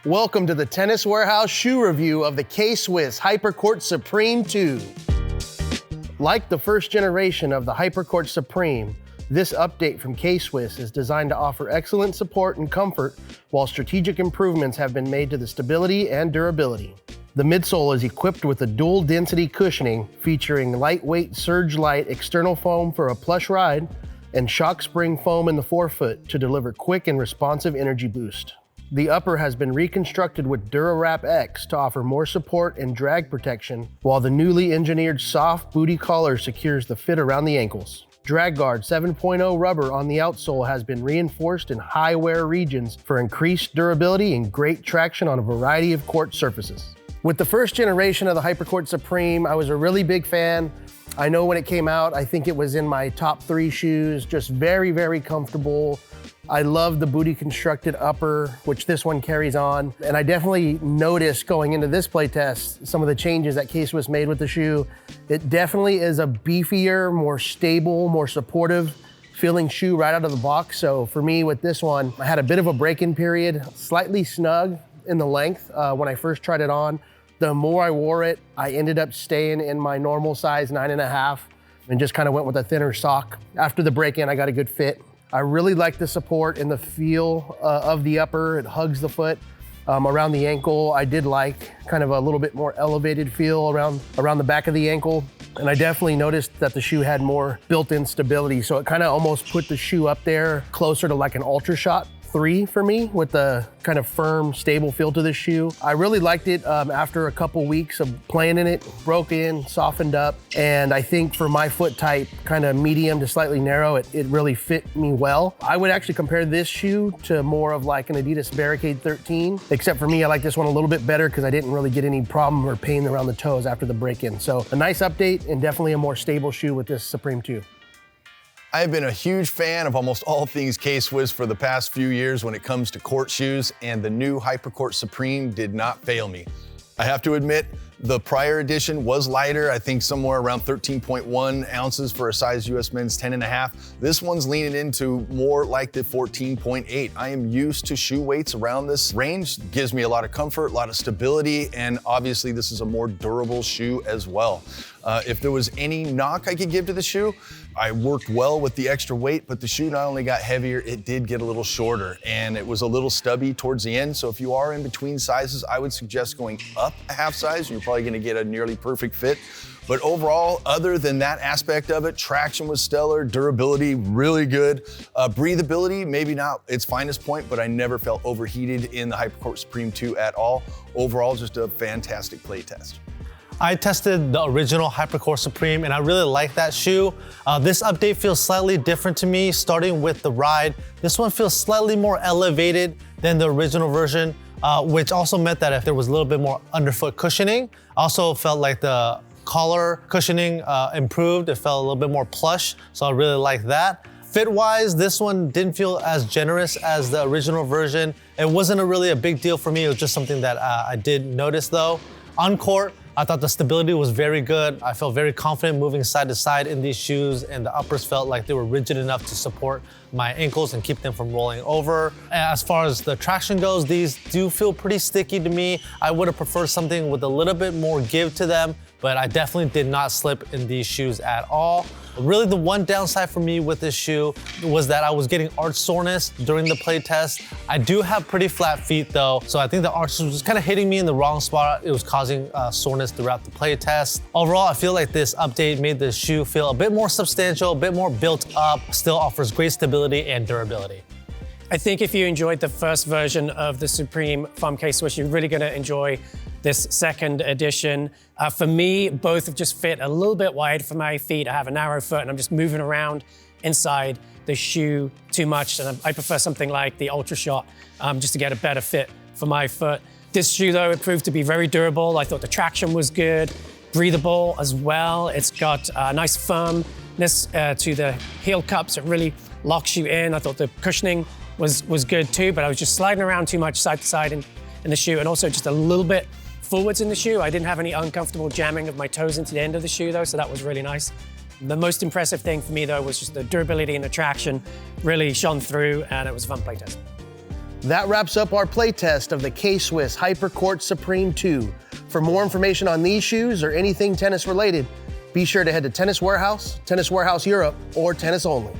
Welcome to the Tennis Warehouse shoe review of the KSwiss Hypercourt Supreme 2. Like the first generation of the Hypercourt Supreme, this update from KSwiss is designed to offer excellent support and comfort, while strategic improvements have been made to the stability and durability. The midsole is equipped with a dual density cushioning featuring lightweight Surgelite external foam for a plush ride and shock spring foam in the forefoot to deliver quick and responsive energy boost. The upper has been reconstructed with Durawrap X to offer more support and drag protection, while the newly engineered soft bootie collar secures the fit around the ankles. Dragguard 7.0 rubber on the outsole has been reinforced in high wear regions for increased durability and great traction on a variety of court surfaces. With the first generation of the Hypercourt Supreme, I was a really big fan. I know when it came out, I think it was in my top 3 shoes, just very, very comfortable. I love the bootie constructed upper, which this one carries on. And I definitely noticed going into this playtest, some of the changes that KSwiss made with the shoe. It definitely is a beefier, more stable, more supportive feeling shoe right out of the box. So for me with this one, I had a bit of a break-in period, slightly snug in the length when I first tried it on. The more I wore it, I ended up staying in my normal size 9.5 and just kind of went with a thinner sock. After the break-in, I got a good fit. I really like the support and the feel of the upper. It hugs the foot around the ankle. I did like kind of a little bit more elevated feel around the back of the ankle. And I definitely noticed that the shoe had more built-in stability. So it kind of almost put the shoe up there closer to like an Ultra Shot 3 for me, with the kind of firm, stable feel to this shoe. I really liked it after a couple weeks of playing in it, broke in, softened up, and I think for my foot type, kind of medium to slightly narrow, it really fit me well. I would actually compare this shoe to more of like an Adidas Barricade 13, except for me, I like this one a little bit better because I didn't really get any problem or pain around the toes after the break-in. So a nice update and definitely a more stable shoe with this Supreme 2. I have been a huge fan of almost all things KSwiss for the past few years when it comes to court shoes, and the new Hypercourt Supreme did not fail me. I have to admit, the prior edition was lighter, I think somewhere around 13.1 ounces for a size US men's 10.5. This one's leaning into more like the 14.8. I am used to shoe weights around this range. It gives me a lot of comfort, a lot of stability, and obviously this is a more durable shoe as well. If there was any knock I could give to the shoe, I worked well with the extra weight, but the shoe not only got heavier, it did get a little shorter, and it was a little stubby towards the end. So if you are in between sizes, I would suggest going up a half size. You're probably gonna get a nearly perfect fit. But overall, other than that aspect of it, traction was stellar, durability really good. Breathability, maybe not its finest point, but I never felt overheated in the Hypercourt Supreme 2 at all. Overall, just a fantastic play test. I tested the original Hypercourt Supreme and I really like that shoe. This update feels slightly different to me, starting with the ride. This one feels slightly more elevated than the original version, which also meant that if there was a little bit more underfoot cushioning, I also felt like the collar cushioning improved. It felt a little bit more plush, so I really like that. Fit-wise, this one didn't feel as generous as the original version. It wasn't really a big deal for me. It was just something that I did notice though. On court, I thought the stability was very good. I felt very confident moving side to side in these shoes, and the uppers felt like they were rigid enough to support my ankles and keep them from rolling over. As far as the traction goes, these do feel pretty sticky to me. I would have preferred something with a little bit more give to them, but I definitely did not slip in these shoes at all. Really, the one downside for me with this shoe was that I was getting arch soreness during the play test. I do have pretty flat feet though, so I think the arch was kind of hitting me in the wrong spot. It was causing soreness throughout the play test. Overall, I feel like this update made the shoe feel a bit more substantial, a bit more built up, still offers great stability and durability. I think if you enjoyed the first version of the Supreme from KSwiss, you're really gonna enjoy this second edition. For me, both have just fit a little bit wide for my feet. I have a narrow foot and I'm just moving around inside the shoe too much. And I prefer something like the Ultra Shot just to get a better fit for my foot. This shoe though, it proved to be very durable. I thought the traction was good, breathable as well. It's got a nice firmness to the heel cups. It really locks you in. I thought the cushioning was good too, but I was just sliding around too much side to side in the shoe, and also just a little bit forwards in the shoe. I didn't have any uncomfortable jamming of my toes into the end of the shoe though, so that was really nice. The most impressive thing for me though was just the durability and the traction really shone through, and it was a fun playtest. That wraps up our playtest of the KSwiss Hypercourt Supreme 2. For more information on these shoes or anything tennis related, be sure to head to Tennis Warehouse, Tennis Warehouse Europe, or Tennis Only.